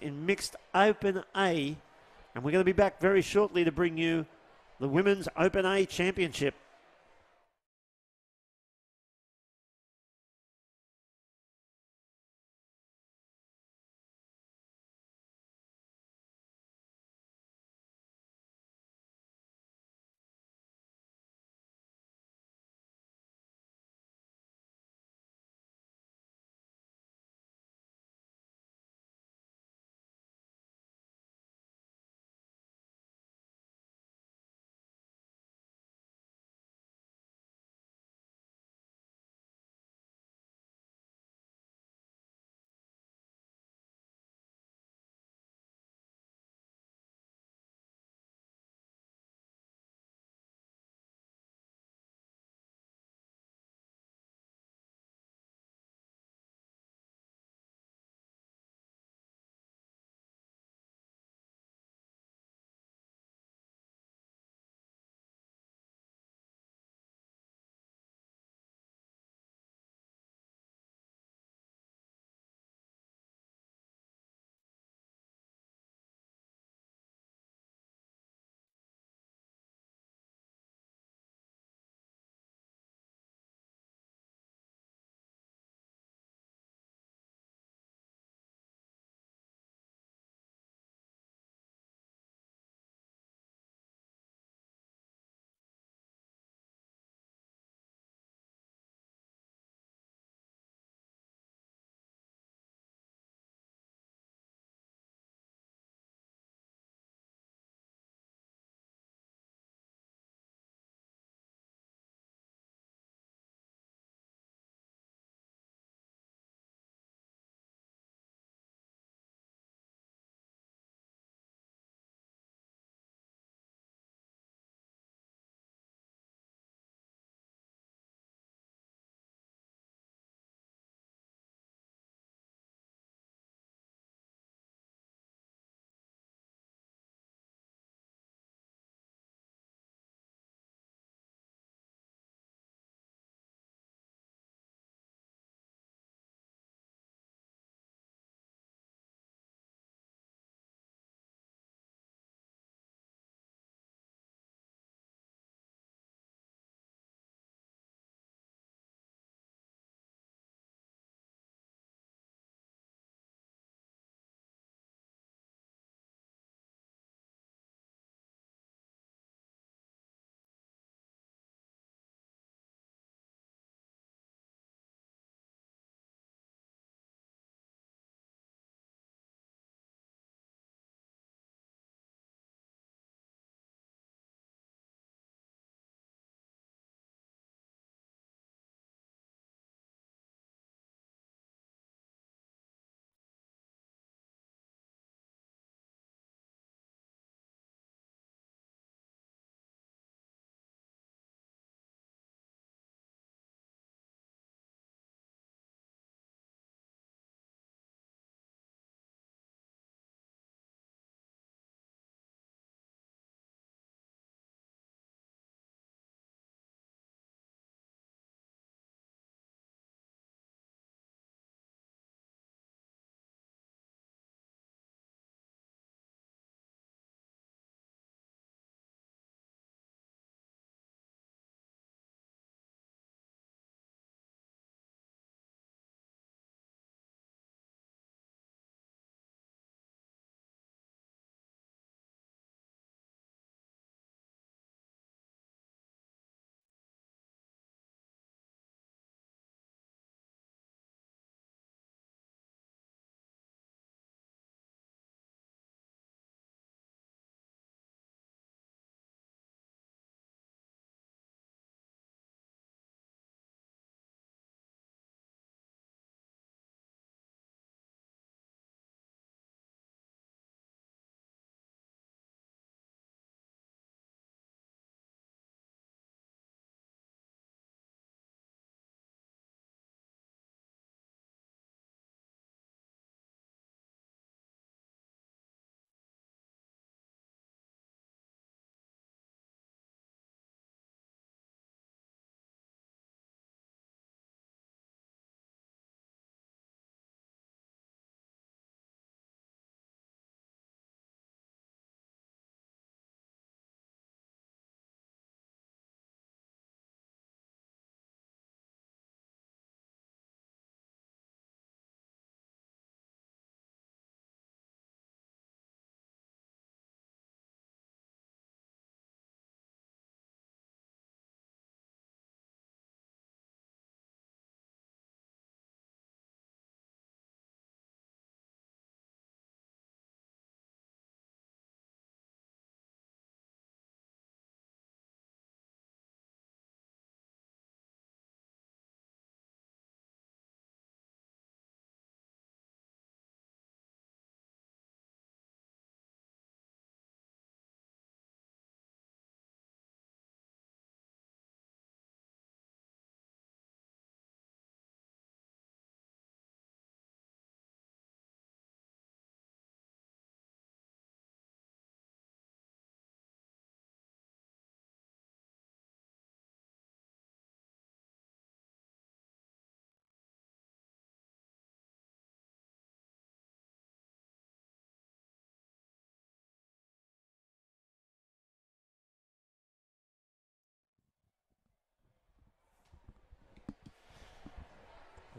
in Mixed Open A. And we're going to be back very shortly to bring you the Women's Open A Championship.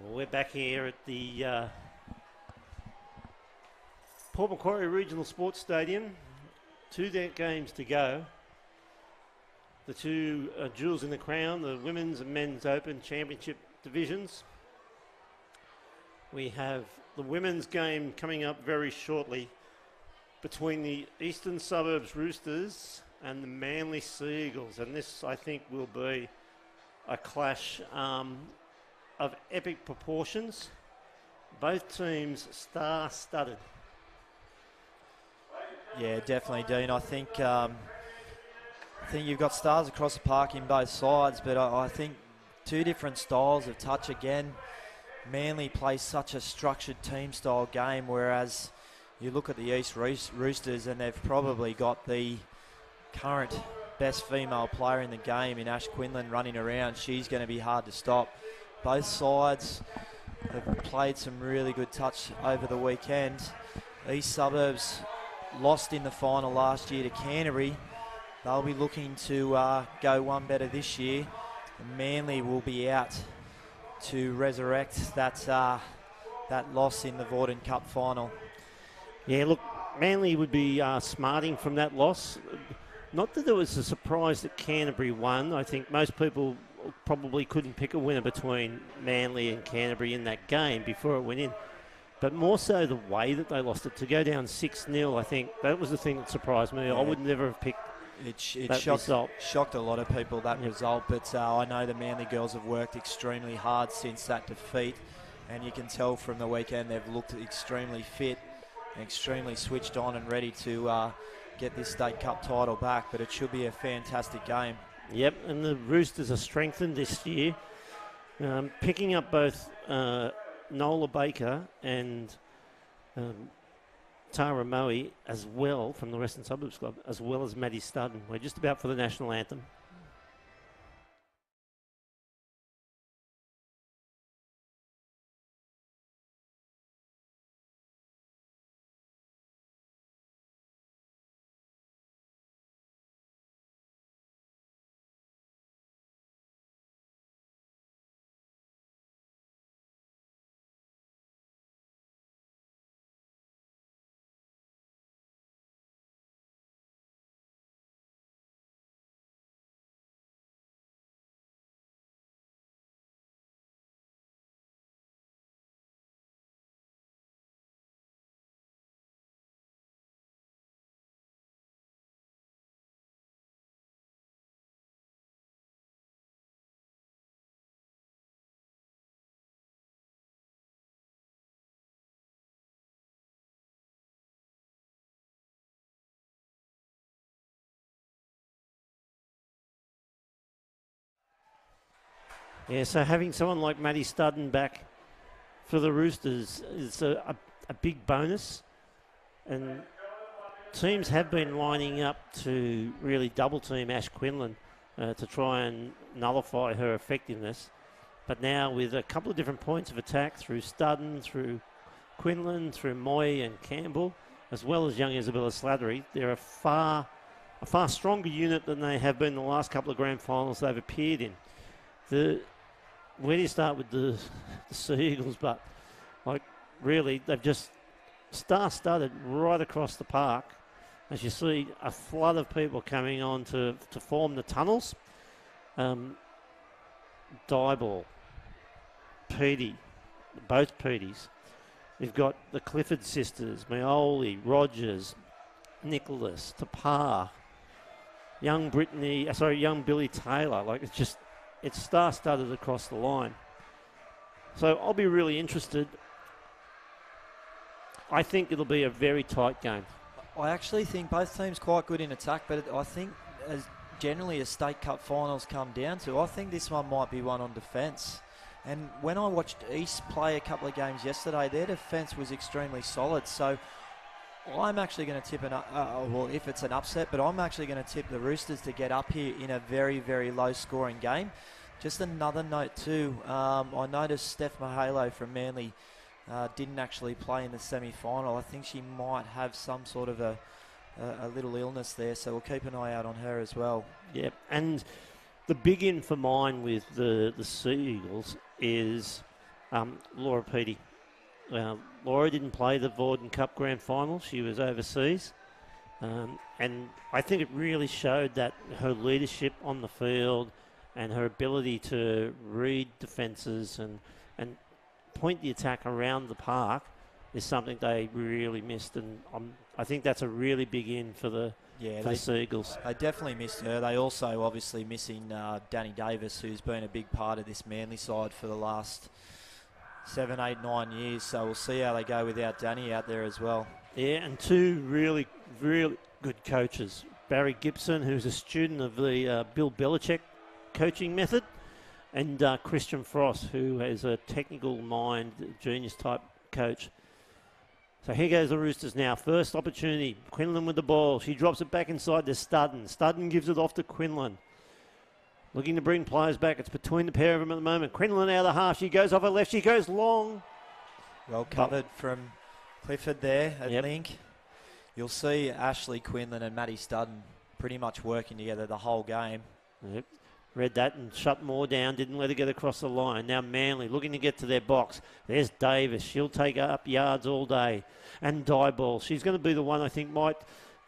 Well, we're back here at the Port Macquarie Regional Sports Stadium. 2 games to go. The two jewels in the crown, the Women's and Men's Open Championship divisions. We have the women's game coming up very shortly between the Eastern Suburbs Roosters and the Manly Sea Eagles. And this, I think, will be a clash of epic proportions. Both teams star-studded. Yeah, definitely, Dean. I think you've got stars across the park in both sides, but I think two different styles of touch again. Manly plays such a structured team-style game, whereas you look at the East Roosters and they've probably got the current best female player in the game in Ash Quinlan running around. She's going to be hard to stop. Both sides have played some really good touch over the weekend. East Suburbs lost in the final last year to Canterbury. They'll be looking to go one better this year. Manly will be out to resurrect that loss in the Vorden Cup final. Yeah, look, Manly would be smarting from that loss. Not that it was a surprise that Canterbury won. I think most people probably couldn't pick a winner between Manly and Canterbury in that game before it went in. But more so the way that they lost it. To go down 6-0, I think that was the thing that surprised me. Yeah. I would never have picked that result. Shocked a lot of people, that result. But I know the Manly girls have worked extremely hard since that defeat. And you can tell from the weekend they've looked extremely fit, extremely switched on and ready to get this State Cup title back. But it should be a fantastic game. Yep, and the Roosters are strengthened this year. Picking up both Nola Baker and Tara Moe as well from the Western Suburbs Club, as well as Maddie Studden. We're just about for the national anthem. Yeah, so having someone like Maddie Studden back for the Roosters is a big bonus. And teams have been lining up to really double team Ash Quinlan to try and nullify her effectiveness. But now with a couple of different points of attack through Studden, through Quinlan, through Moy and Campbell, as well as young Isabella Slattery, they're a far stronger unit than they have been the last couple of grand finals they've appeared in. Where do you start with the Sea Eagles? But, like, really, they've just star-studded right across the park. As you see, a flood of people coming on to form the tunnels. Dyball, Petey, both Peteys. We've got the Clifford sisters, Meoli, Rogers, Nicholas, Tapar, young Billy Taylor. Like, it's star-studded across the line. So I'll be really interested. I think it'll be a very tight game. I actually think both teams quite good in attack, but I think as State Cup finals come down to, I think this one might be one on defence. And when I watched East play a couple of games yesterday, their defence was extremely solid. So I'm actually going to tip if it's an upset, but I'm actually going to tip the Roosters to get up here in a very, very low-scoring game. Just another note too, I noticed Steph Mahalo from Manly didn't actually play in the semi-final. I think she might have some sort of a little illness there, so we'll keep an eye out on her as well. Yep, and the big in for mine with the Sea Eagles is Laura Peaty. Laura didn't play the Vorden Cup Grand Final. She was overseas. And I think it really showed that her leadership on the field and her ability to read defences and point the attack around the park is something they really missed. And I think that's a really big in for the Seagulls. They definitely missed her. They also obviously missing Danny Davis, who's been a big part of this Manly side for the last 7, 8, 9 years. So we'll see how they go without Danny out there as well. Yeah, and two really, really good coaches. Barry Gibson, who's a student of the Bill Belichick coaching method, and Christian Frost, who is a technical mind, genius type coach. So here goes the Roosters now. First opportunity. Quinlan with the ball. She drops it back inside to Studden. Studden gives it off to Quinlan. Looking to bring players back. It's between the pair of them at the moment. Quinlan out of the half. She goes off her left. She goes long. Well covered from Clifford there at Link. You'll see Ashley Quinlan and Maddie Studden pretty much working together the whole game. Yep. Read that and shut Moore down. Didn't let her get across the line. Now Manly looking to get to their box. There's Davis. She'll take up yards all day. And Dieball. She's going to be the one I think might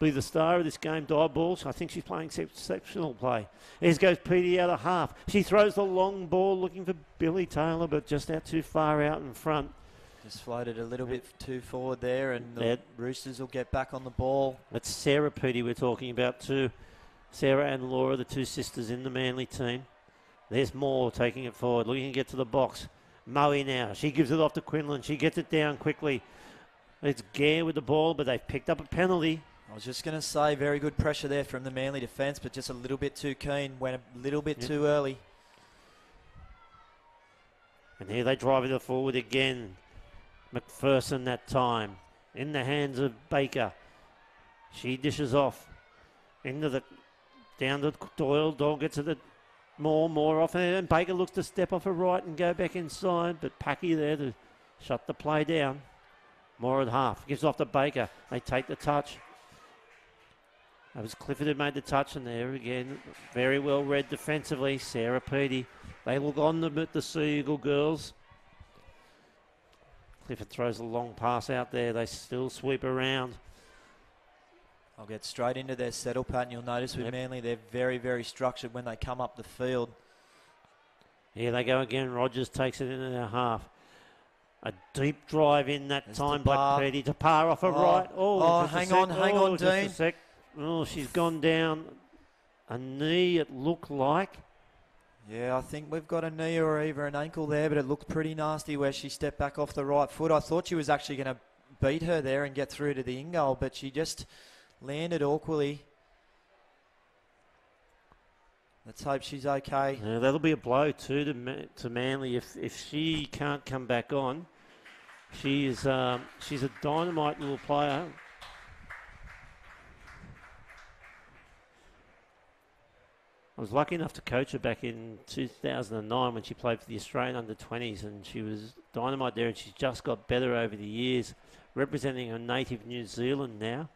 be the star of this game, Dieball. I think she's playing exceptional play. Here goes Petey out of half. She throws the long ball looking for Billy Taylor, but just out too far out in front. Just floated a little bit too forward there, and the Roosters will get back on the ball. It's Sarah Petey we're talking about too. Sarah and Laura, the two sisters in the Manly team. There's Moore taking it forward, looking to get to the box. Moe now. She gives it off to Quinlan. She gets it down quickly. It's Gare with the ball, but they've picked up a penalty. I was just going to say, very good pressure there from the Manly defence, but just a little bit too keen. Went a little bit too early. And here they drive it forward again. McPherson that time. In the hands of Baker. She dishes off. Down to Doyle. Doyle gets it more off. And Baker looks to step off her right and go back inside. But Packy there to shut the play down. More at half. Gives off to Baker. They take the touch. That was Clifford who made the touch. And there again, very well read defensively. Sarah Petey. They look on them at the Seagull girls. Clifford throws a long pass out there. They still sweep around. I'll get straight into their settle pattern. You'll notice with Manly, they're very, very structured when they come up the field. Here they go again. Rogers takes it into their half. A deep drive in that time by Petey. Tapar off her right. Hang on, Dean. Oh, she's gone down a knee, it looked like. Yeah, I think we've got a knee or even an ankle there, but it looked pretty nasty where she stepped back off the right foot. I thought she was actually going to beat her there and get through to the in-goal, but she just landed awkwardly. Let's hope she's okay. Yeah, that'll be a blow too to Manly if she can't come back on. She's a dynamite little player. I was lucky enough to coach her back in 2009 when she played for the Australian under-20s, and she was dynamite there, and she's just got better over the years, representing her native New Zealand now.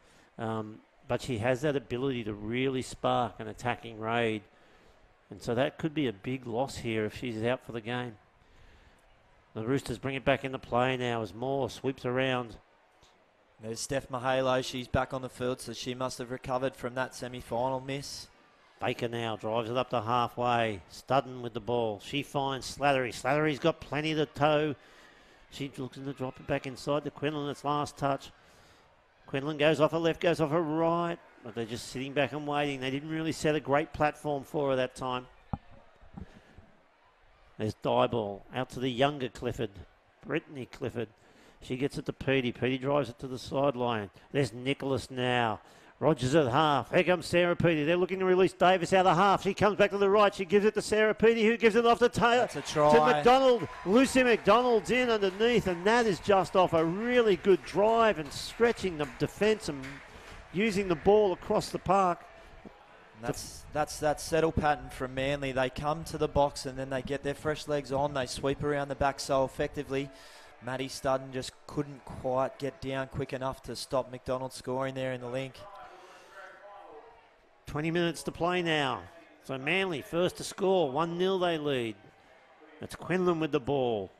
But she has that ability to really spark an attacking raid, and so that could be a big loss here if she's out for the game. The Roosters bring it back into play now as Moore sweeps around. There's Steph Mahalo. She's back on the field, so she must have recovered from that semi-final miss. Baker now drives it up to halfway. Studden with the ball. She finds Slattery. Slattery's got plenty to tow. She looks to drop it back inside to Quinlan. Its last touch. Quinlan goes off her left, goes off her right. But they're just sitting back and waiting. They didn't really set a great platform for her that time. There's Dieball out to the younger Clifford. Brittany Clifford. She gets it to Petey. Petey drives it to the sideline. There's Nicholas now. Rogers at half. Here comes Sarah Petey. They're looking to release Davis out of half. She comes back to the right. She gives it to Sarah Petey, who gives it off to Taylor. That's a try. To McDonald. Lucy McDonald's in underneath, and that is just off a really good drive and stretching the defence and using the ball across the park. That's that settle pattern from Manly. They come to the box and then they get their fresh legs on. They sweep around the back so effectively. Maddie Studden just couldn't quite get down quick enough to stop McDonald scoring there in the link. 20 minutes to play now. So Manly first to score. 1-0 they lead. It's Quinlan with the ball.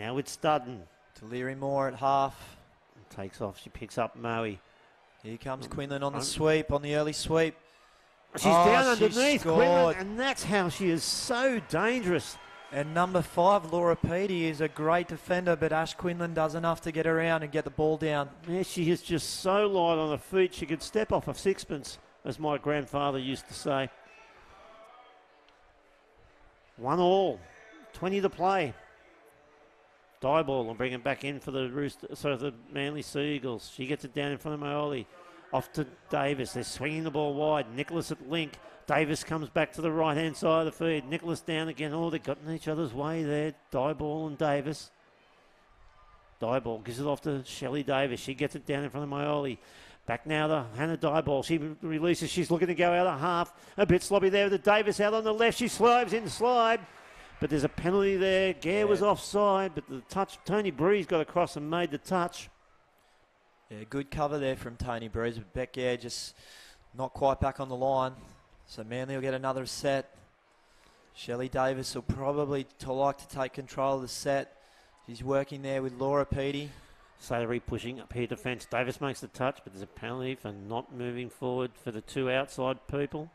Now with Studden. Deliri Moore at half. Takes off. She picks up Moe. Here comes Quinlan on the sweep, on the early sweep. She's down she underneath scored. Quinlan, and that's how she is so dangerous. And number 5, Laura Peaty, is a great defender, but Ash Quinlan does enough to get around and get the ball down. Yeah, she is just so light on her feet. She could step off a sixpence, as my grandfather used to say. 1-1, 20 to play. Die ball and bring it back in for the Manly Seagulls. She gets it down in front of Maioli. Off to Davis. They're swinging the ball wide. Nicholas at link. Davis comes back to the right-hand side of the feed. Nicholas down again. Oh, they've got in each other's way there. Die ball and Davis. Die ball gives it off to Shelley Davis. She gets it down in front of Maioli. Back now to Hannah Die ball. She releases. She's looking to go out of half. A bit sloppy there with the Davis out on the left. She slides in slide. But there's a penalty there. Gare was offside, but the touch, Tony Breeze got across and made the touch. Yeah, good cover there from Tony Breeze, but Beck Gare just not quite back on the line. So Manly will get another set. Shelley Davis will probably like to take control of the set. She's working there with Laura Peaty. Slattery pushing up here to fence. Davis makes the touch, but there's a penalty for not moving forward for the two outside people.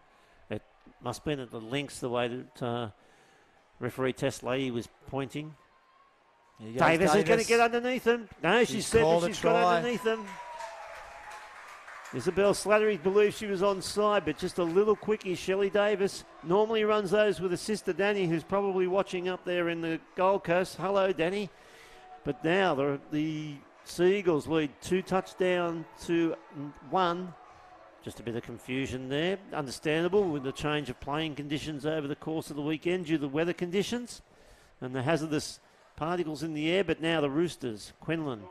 It must have been at the links the way that referee Tess Lady was pointing. Davis is going to get underneath him. No, she said that she's got underneath him. Isabel Slattery believes she was onside, but just a little quickie. Shelley Davis normally runs those with her sister Danny, who's probably watching up there in the Gold Coast. Hello, Danny. But now the Seagulls lead 2 touchdowns to 1. Just a bit of confusion there. Understandable with the change of playing conditions over the course of the weekend due to the weather conditions and the hazardous particles in the air. But now the Roosters, Quinlan,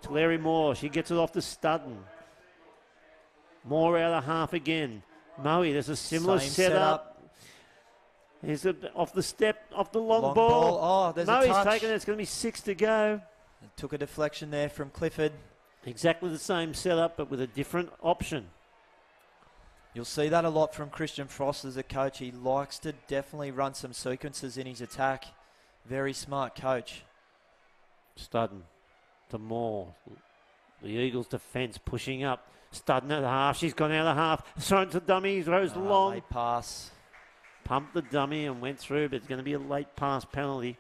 Tulare Moore, she gets it off to Studden. Moore out of half again. Moe, there's a similar setup. Here's off the step, off the long ball. Oh, there's Moe's a touch. taken it. It's going to be 6 to go. It took a deflection there from Clifford. Exactly the same setup, but with a different option. You'll see that a lot from Christian Frost as a coach. He likes to definitely run some sequences in his attack. Very smart coach. Studden to Moore. The Eagles defence pushing up. Studden at the half. She's gone out of half. Thrown to dummy. Throws long. Late pass. Pumped the dummy and went through, but it's going to be a late pass penalty.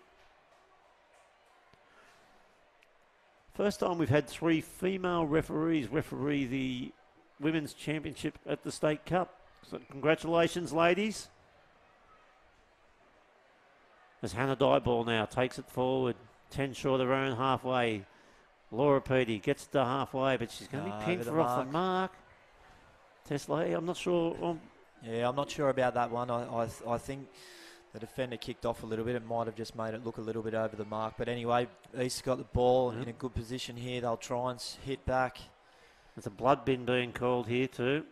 First time we've had 3 female referees referee the Women's Championship at the State Cup. So congratulations, ladies. As Hannah Dieball now takes it forward. 10 short of her own halfway. Laura Peaty gets to halfway, but she's going to be pinned for off the mark. Tesla, I'm not sure. Yeah, I'm not sure about that one. I think the defender kicked off a little bit. It might have just made it look a little bit over the mark. But anyway, East got the ball in a good position here. They'll try and hit back. There's a blood bin being called here too.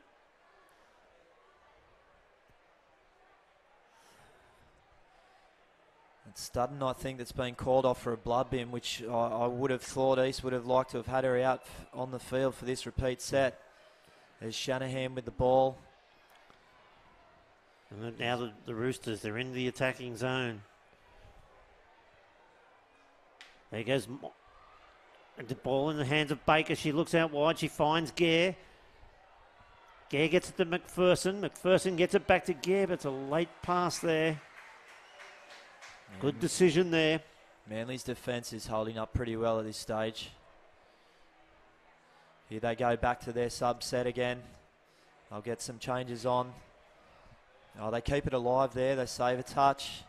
It's Studden, I think, that's been called off for a blood bin, which I would have thought East would have liked to have had her out on the field for this repeat set. There's Shanahan with the ball. And now the Roosters, they're in the attacking zone. There goes the ball in the hands of Baker. She looks out wide. She finds Gare. Gare gets it to McPherson. McPherson gets it back to Gare, but it's a late pass there. Good decision there. Manly's defence is holding up pretty well at this stage. Here they go back to their subset again. They'll get some changes on. Oh, they keep it alive there. They save a touch.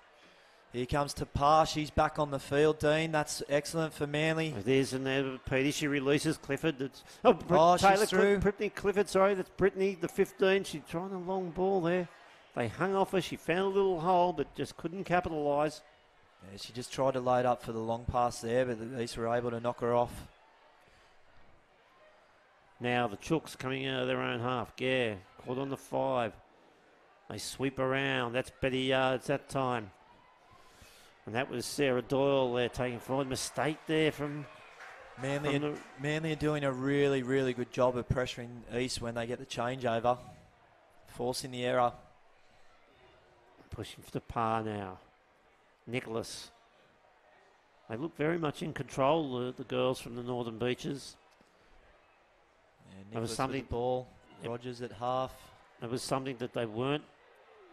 Here comes Tapar. She's back on the field, Dean. That's excellent for Manly. There's and there, Petey. She releases Clifford. Taylor she's through. Brittany Clifford, sorry. That's Brittany, the 15. She's trying a long ball there. They hung off her. She found a little hole, but just couldn't capitalise. Yeah, she just tried to load up for the long pass there, but at least were able to knock her off. Now the Chooks coming out of their own half. Gare caught on the 5. They sweep around. That's Betty Yards that time. And that was Sarah Doyle there taking forward. Mistake there from Manly. Manly are doing a really, really good job of pressuring East when they get the changeover. Forcing the error. Pushing for the par now. Nicholas. They look very much in control, the girls from the Northern Beaches. Yeah, Nicholas with the ball. Rogers at half. It was something that they weren't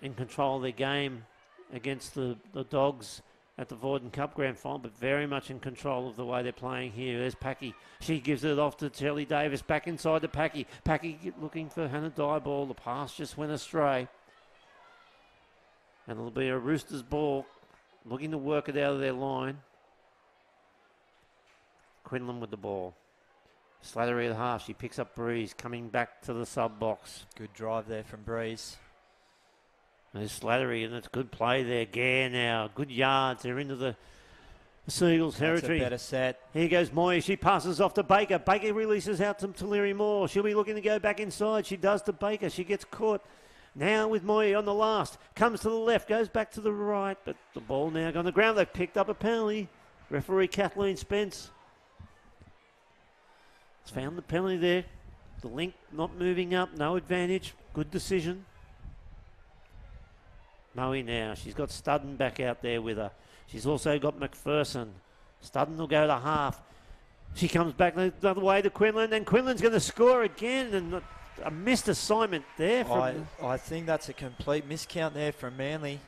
in control of their game against the Dogs at the Vorden Cup Grand Final, but very much in control of the way they're playing here. There's Packy. She gives it off to Shelley Davis. Back inside to Packy. Packy looking for Hannah Dieball. The pass just went astray. And it'll be a Roosters ball, looking to work it out of their line. Quinlan with the ball. Slattery at half. She picks up Breeze, coming back to the sub box. Good drive there from Breeze. There's Slattery, and it's good play there. Gare now, good yards. They're into the Seagulls territory. That's a better set. Here goes Moy. She passes off to Baker. Baker releases out to Tuliri Moore. She'll be looking to go back inside. She does to Baker. She gets caught. Now with Moy on the last. Comes to the left, goes back to the right, but the ball now on the ground. They've picked up a penalty. Referee Kathleen Spence has found the penalty there. The link not moving up, no advantage. Good decision. Moe now. She's got Studden back out there with her. She's also got McPherson. Studden will go to half. She comes back the other way to Quinlan, and Quinlan's going to score again, and a missed assignment there. I think that's a complete miscount there from Manly.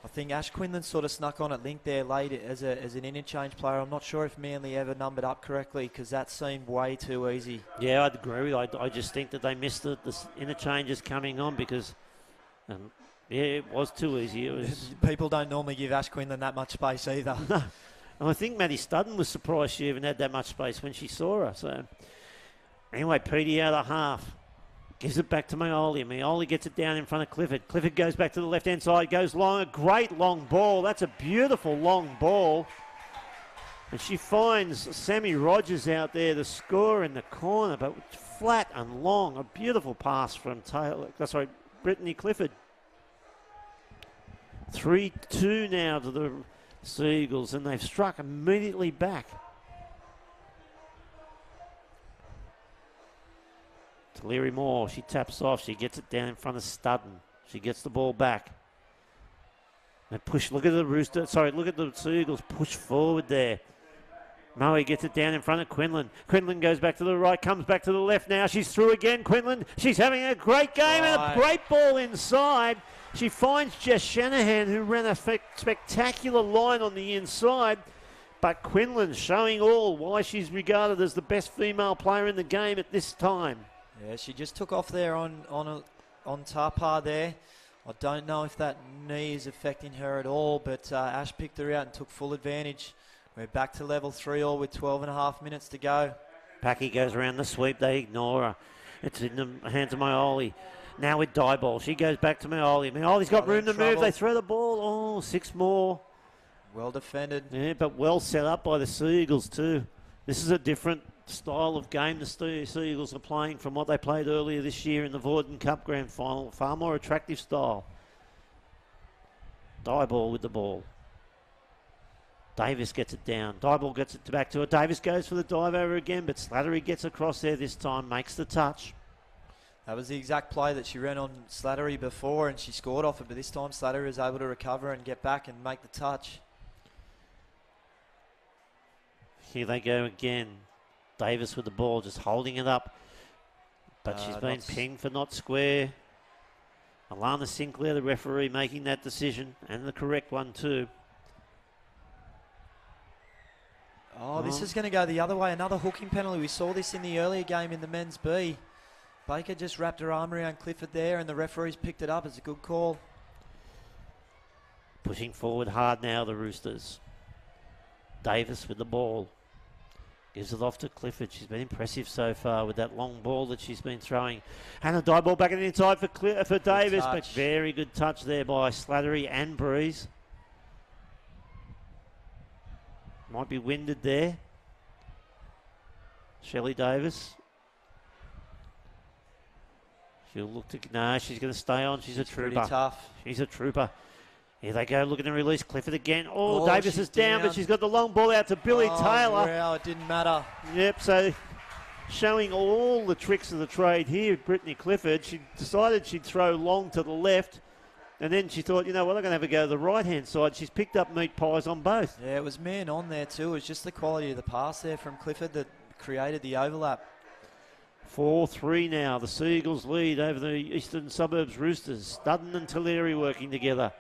I think Ash Quinlan sort of snuck on at link there late as an interchange player. I'm not sure if Manly ever numbered up correctly because that seemed way too easy. Yeah, I'd agree with you. I just think that they missed the interchanges coming on because... yeah, it was too easy. It was. People don't normally give Ash Quinlan that much space either. No. And I think Maddie Studden was surprised she even had that much space when she saw her. So, anyway, Petey out of half. Gives it back to Maioli. Maioli gets it down in front of Clifford. Clifford goes back to the left-hand side, goes long. A great long ball. That's a beautiful long ball. And she finds Sammy Rogers out there, the scorer in the corner, but flat and long. A beautiful pass from Brittany Clifford. 3-2 now to the Seagulls, and they've struck immediately back. Tuliri Moore, she taps off. She gets it down in front of Studden. She gets the ball back. They push. Look at the Seagulls push forward there. Moe gets it down in front of Quinlan. Quinlan goes back to the right, comes back to the left now. She's through again. Quinlan, she's having a great game and a great ball inside. She finds Jess Shanahan, who ran a spectacular line on the inside. But Quinlan showing all why she's regarded as the best female player in the game at this time. Yeah, she just took off there on Tapar there. I don't know if that knee is affecting her at all, but Ash picked her out and took full advantage. We're back to level 3 all with 12.5 minutes to go. Packy goes around the sweep. They ignore her. It's in the hands of Maioli. Now with Dieball. She goes back to Maioli. Maioli's got room to move. They throw the ball. Oh, 6 more. Well defended. Yeah, but well set up by the Seagulls too. This is a different style of game the Seagulls are playing from what they played earlier this year in the Vorden Cup Grand Final. Far more attractive style. Dieball with the ball. Davis gets it down. Dieball gets it back to her. Davis goes for the dive over again, but Slattery gets across there this time, makes the touch. That was the exact play that she ran on Slattery before, and she scored off it, but this time Slattery was able to recover and get back and make the touch. Here they go again. Davis with the ball, just holding it up. But she's been pinged for not square. Alana Sinclair, the referee, making that decision, and the correct one too. Oh, this is going to go the other way. Another hooking penalty. We saw this in the earlier game in the men's B. Baker just wrapped her arm around Clifford there, and the referees picked it up. It's a good call. Pushing forward hard now, the Roosters. Davis with the ball. Gives it off to Clifford. She's been impressive so far with that long ball that she's been throwing. Hannah Dieball back in the inside for Davis, but very good touch there by Slattery and Breeze. Might be winded there. Shelley Davis. She'll look to... No, she's going to stay on. She's a trooper. Pretty tough. She's a trooper. Here they go, looking to release Clifford again. Oh, Davis is down, but she's got the long ball out to Billy Taylor. Wow, it didn't matter. Yep, so showing all the tricks of the trade here, Brittany Clifford. She decided she'd throw long to the left, And then she thought, you know what, I'm going to have a go to the right-hand side. She's picked up meat pies on both. Yeah, it was man on there too. It was just the quality of the pass there from Clifford that created the overlap. 4-3 now. The Seagulls lead over the Eastern Suburbs Roosters. Studden and Tulare working together.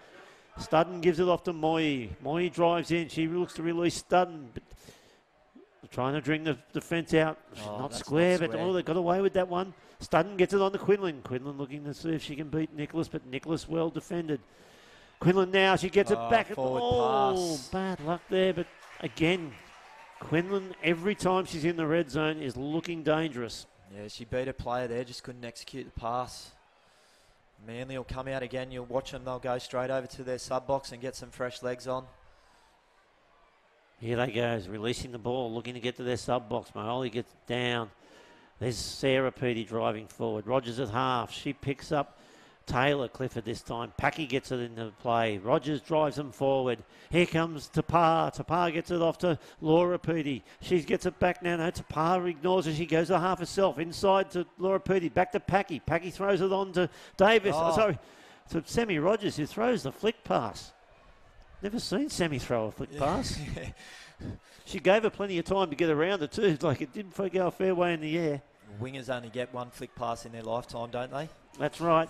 Studden gives it off to Moy. Moy drives in. She looks to release Studden. But trying to bring the defence out. Not square, but they got away with that one. Studden gets it on to Quinlan. Quinlan looking to see if she can beat Nicholas, but Nicholas well defended. Quinlan now, she gets it back. Pass. Bad luck there, but again, Quinlan, every time she's in the red zone, is looking dangerous. Yeah, she beat a player there, just couldn't execute the pass. Manly will come out again. You'll watch them. They'll go straight over to their sub-box and get some fresh legs on. Here they go, releasing the ball, looking to get to their sub-box. Maoli gets down. There's Sarah Petey driving forward. Rogers at half. She picks up Taylor Clifford this time. Packy gets it into play. Rogers drives them forward. Here comes Tapar. Tapar gets it off to Laura Petey. She gets it back now. No, Tapar ignores her. She goes to half herself. Inside to Laura Petey. Back to Packy. Packy throws it on to Davis. To Sammy Rogers, who throws the flick pass. Never seen Sammy throw a flick pass. She gave her plenty of time to get around it too. Like it didn't go a fair way in the air. Wingers only get one flick pass in their lifetime, don't they? That's right.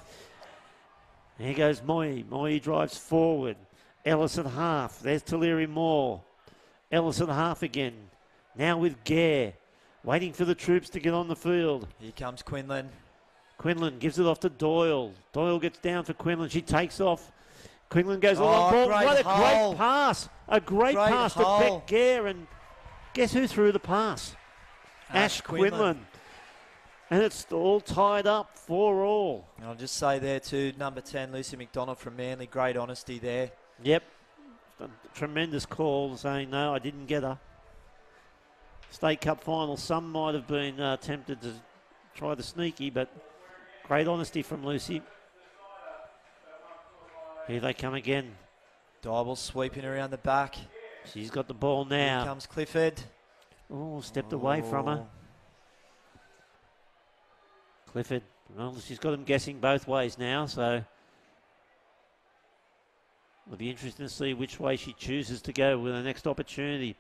Here goes Moy. Moy drives forward. Ellis at half. There's Tulare Moore. Ellis at half again. Now with Gare. Waiting for the troops to get on the field. Here comes Quinlan. Quinlan gives it off to Doyle. Doyle gets down for Quinlan. She takes off. Quinlan goes along ball. What a great pass. A great pass to Beck Gare. And guess who threw the pass? Ash Quinlan. And it's all tied up 4-all. I'll just say there too, number 10, Lucy McDonald from Manly. Great honesty there. Yep. Tremendous call saying, no, I didn't get her. State Cup final, some might have been tempted to try the sneaky, but great honesty from Lucy. Here they come again. Dybel sweeping around the back. She's got the ball now. Here comes Clifford. Oh, stepped away from her. Clifford, well, she's got him guessing both ways now, so it'll be interesting to see which way she chooses to go with the next opportunity.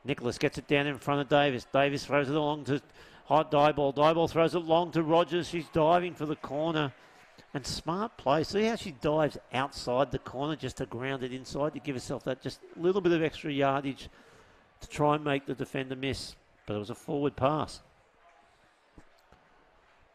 Nicholas gets it down in front of Davis. Davis throws it along to Dybel. Dybel throws it long to Rogers. She's diving for the corner. And smart play. See how she dives outside the corner just to ground it inside to give herself that just a little bit of extra yardage to try and make the defender miss. But it was a forward pass.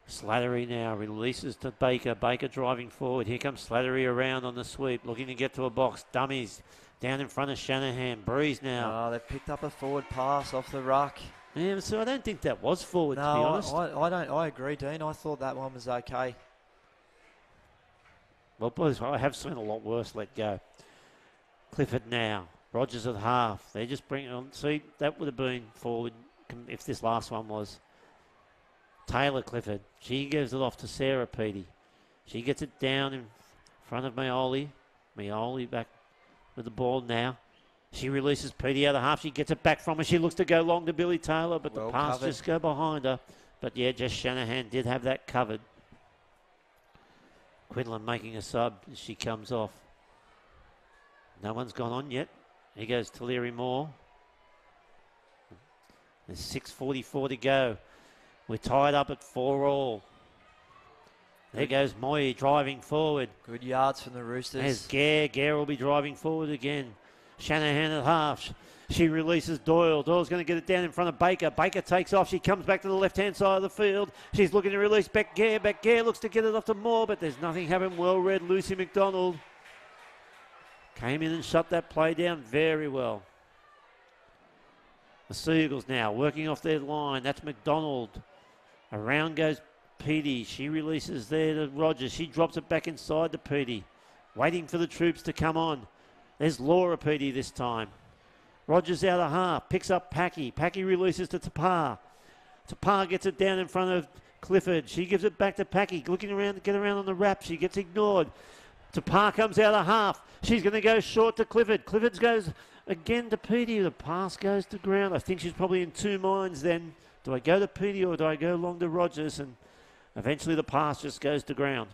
Slattery now releases to Baker. Baker driving forward. Here comes Slattery around on the sweep, looking to get to a box. Dummies down in front of Shanahan. Breeze now. Oh, they've picked up a forward pass off the ruck. Yeah, so I don't think that was forward, to be honest. I agree, Dean. I thought that one was okay. Well, boys, I have seen a lot worse let go. Clifford now. Rogers at half. They're just bringing on. See, that would have been forward if this last one was. Taylor Clifford. She gives it off to Sarah Petey. She gets it down in front of Maoli. Maoli back with the ball now. She releases Petey out of half. She gets it back from her. She looks to go long to Billy Taylor, but the pass just go behind her. But yeah, just Shanahan did have that covered. Quinlan making a sub as she comes off. No one's gone on yet. Here goes Tulare Moore. There's 6:44 to go. We're tied up at 4-all. There goes Moy driving forward. Good yards from the Roosters. There's Gare. Gare will be driving forward again. Shanahan at half. She releases Doyle. Doyle's going to get it down in front of Baker. Baker takes off. She comes back to the left-hand side of the field. She's looking to release Beck Gare. Beck Gare looks to get it off to Moore, but there's nothing happening. Well read, Lucy McDonald. Came in and shut that play down very well. The Seagulls now working off their line. That's McDonald. Around goes Petey. She releases there to Rogers. She drops it back inside to Petey. Waiting for the troops to come on. There's Laura Petey this time. Rogers out of half. Picks up Packy. Packy releases to Tapar. Tapar gets it down in front of Clifford. She gives it back to Packy. Looking around to get around on the wrap. She gets ignored. Tapar comes out of half. She's going to go short to Clifford. Clifford goes again to Petey. The pass goes to ground. I think she's probably in two minds then. Do I go to Petey or do I go long to Rogers? And eventually the pass just goes to ground.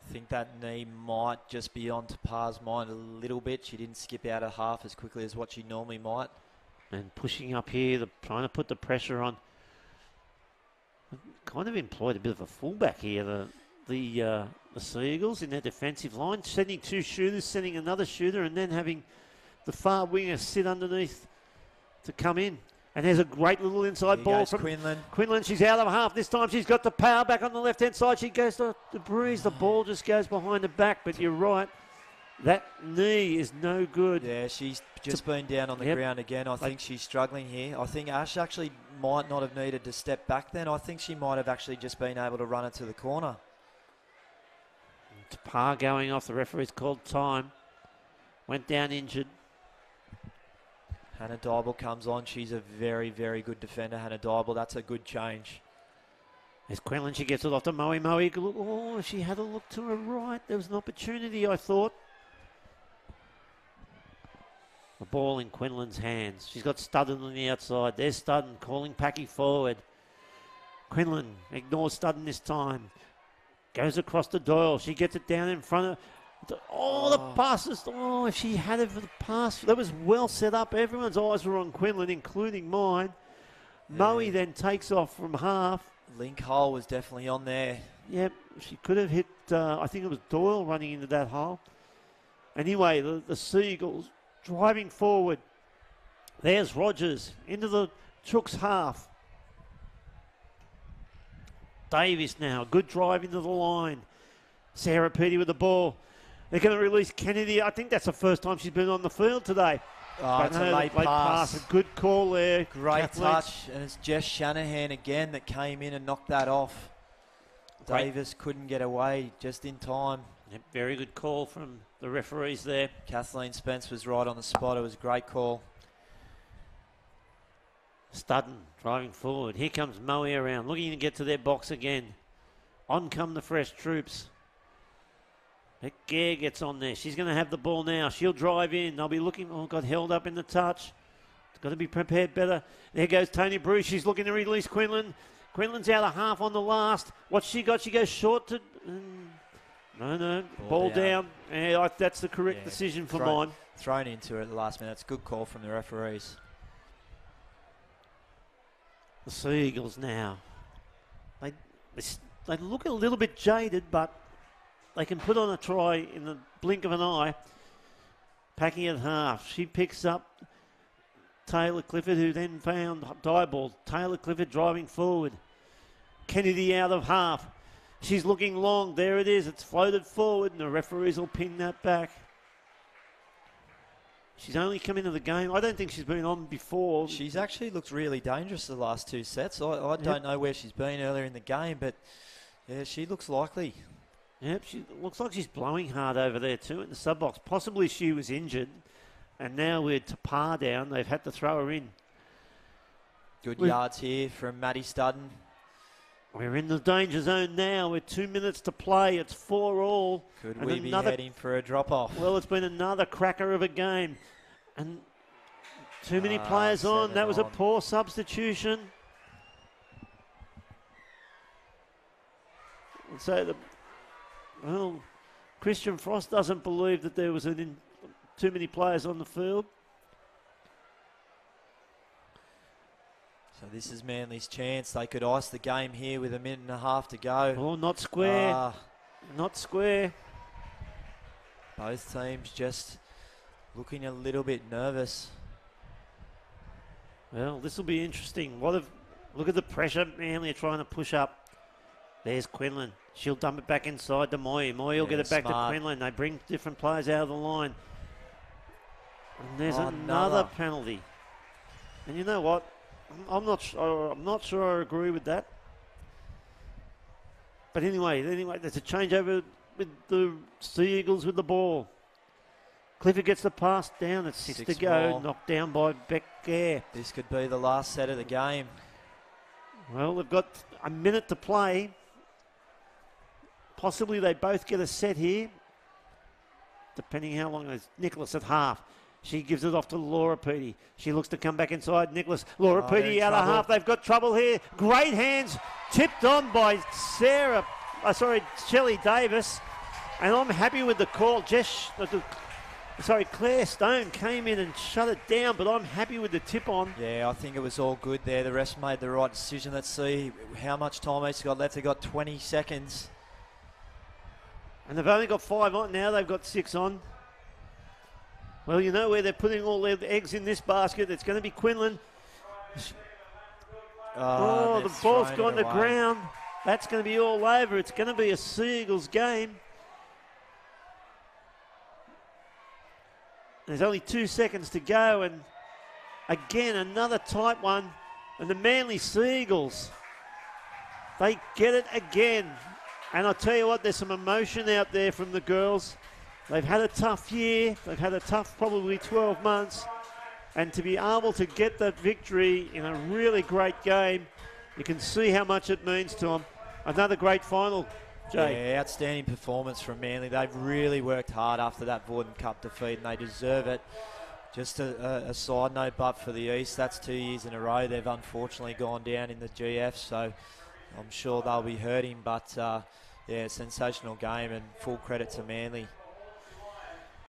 I think that knee might just be on Tapar's mind a little bit. She didn't skip out of half as quickly as what she normally might. And pushing up here, trying to put the pressure on. Kind of employed a bit of a fullback here, the Sea Eagles in their defensive line, sending two shooters, sending another shooter, and then having the far winger sit underneath to come in. And there's a great little inside ball from Quinlan. Quinlan. She's out of half. This time she's got the power back on the left-hand side. She goes to the breeze. The ball just goes behind the back. But you're right. That knee is no good. Yeah, she's just been down on the ground again. I think she's struggling here. I think Ash actually might not have needed to step back then. I think she might have actually just been able to run it to the corner. Tapar going off. The referee's called time. Went down injured. Hannah Dybel comes on. She's a very, very good defender, Hannah Dybel. That's a good change. There's Quinlan. She gets it off to Moe. Moe, oh, she had a look to her right. There was an opportunity, I thought. The ball in Quinlan's hands. She's got Studden on the outside. There's Studden calling Packy forward. Quinlan ignores Studden this time. Goes across to Doyle. She gets it down in front of... the passes. Oh, if she had it for the pass, that was well set up. Everyone's eyes were on Quinlan, including mine. Yeah. Moe then takes off from half. Link hole was definitely on there. Yep, she could have hit, I think it was Doyle running into that hole. Anyway, the Sea Eagles driving forward. There's Rogers into the Chooks half. Davis now, good drive into the line. Sarah Petty with the ball. They're going to release Kennedy. I think that's the first time she's been on the field today. Oh, it's a late pass. A good call there. Great Kathleen. touch. And it's Jess Shanahan again that came in and knocked that off. Davis couldn't get away just in time. Yep, very good call from the referees there. Kathleen Spence was right on the spot. It was a great call. Studden driving forward. Here comes Moe around, looking to get to their box again. On come the fresh troops. Gare gets on there. She's going to have the ball now. She'll drive in. They'll be looking. Oh, got held up in the touch. Got to be prepared better. There goes Tony Bruce. She's looking to release Quinlan. Quinlan's out of half on the last. What's she got? She goes short to... No. Ball down. Yeah, that's the correct decision for mine. Thrown into it at the last minute. It's a good call from the referees. The Sea Eagles now. They look a little bit jaded, but... they can put on a try in the blink of an eye. Packing at half. She picks up Taylor Clifford, who then found Dybel. Taylor Clifford driving forward. Kennedy out of half. She's looking long. There it is. It's floated forward, and the referees will pin that back. She's only come into the game. I don't think she's been on before. She's actually looked really dangerous the last two sets. I don't know where she's been earlier in the game, but yeah, she looks likely. Yep, she looks like she's blowing hard over there too in the sub box. Possibly she was injured, and now with Tapar down, they've had to throw her in. Good yards here from Maddie Studden. We're in the danger zone now with 2 minutes to play. It's 4-all. Could we be heading for a drop-off? Well, it's been another cracker of a game. And too many players on. That was a poor substitution. And so, Christian Frost doesn't believe that there was too many players on the field. So this is Manly's chance. They could ice the game here with a minute and a half to go. Oh, not square. Not square. Both teams just looking a little bit nervous. Well, this will be interesting. Look at the pressure Manly are trying to push up. There's Quinlan. She'll dump it back inside to Moy. Moy will get it back to Quinlan. They bring different players out of the line. And there's another penalty. And you know what? I'm not sure I agree with that. But anyway, there's a changeover with the Sea Eagles with the ball. Clifford gets the pass down. It's 6 to go. More. Knocked down by Beck Gare. This could be the last set of the game. Well, they've got a minute to play. Possibly they both get a set here, depending how long it's Nicholas at half. She gives it off to Laura Petey. She looks to come back inside. Nicholas. Laura Petey out of half. They've got trouble here. Great hands. Tipped on by Shelley Davis. And I'm happy with the call. Claire Stone came in and shut it down, but I'm happy with the tip on. Yeah, I think it was all good there. The rest made the right decision. Let's see how much time he's got left. They've got 20 seconds. And they've only got 5 on. Now they've got 6 on. Well, you know where they're putting all their eggs in this basket. It's going to be Quinlan. Oh, the ball's gone to ground. That's going to be all over. It's going to be a Seagulls game. There's only 2 seconds to go, and again, another tight one. And the Manly Seagulls, they get it again. And I'll tell you what, there's some emotion out there from the girls. They've had a tough year. They've had a tough probably 12 months. And to be able to get that victory in a really great game, you can see how much it means to them. Another great final, Jay. Yeah, outstanding performance from Manly. They've really worked hard after that Vorden Cup defeat, and they deserve it. Just a side note, but for the East, that's 2 years in a row. They've unfortunately gone down in the GF, so I'm sure they'll be hurting. But, yeah, sensational game, and full credit to Manly.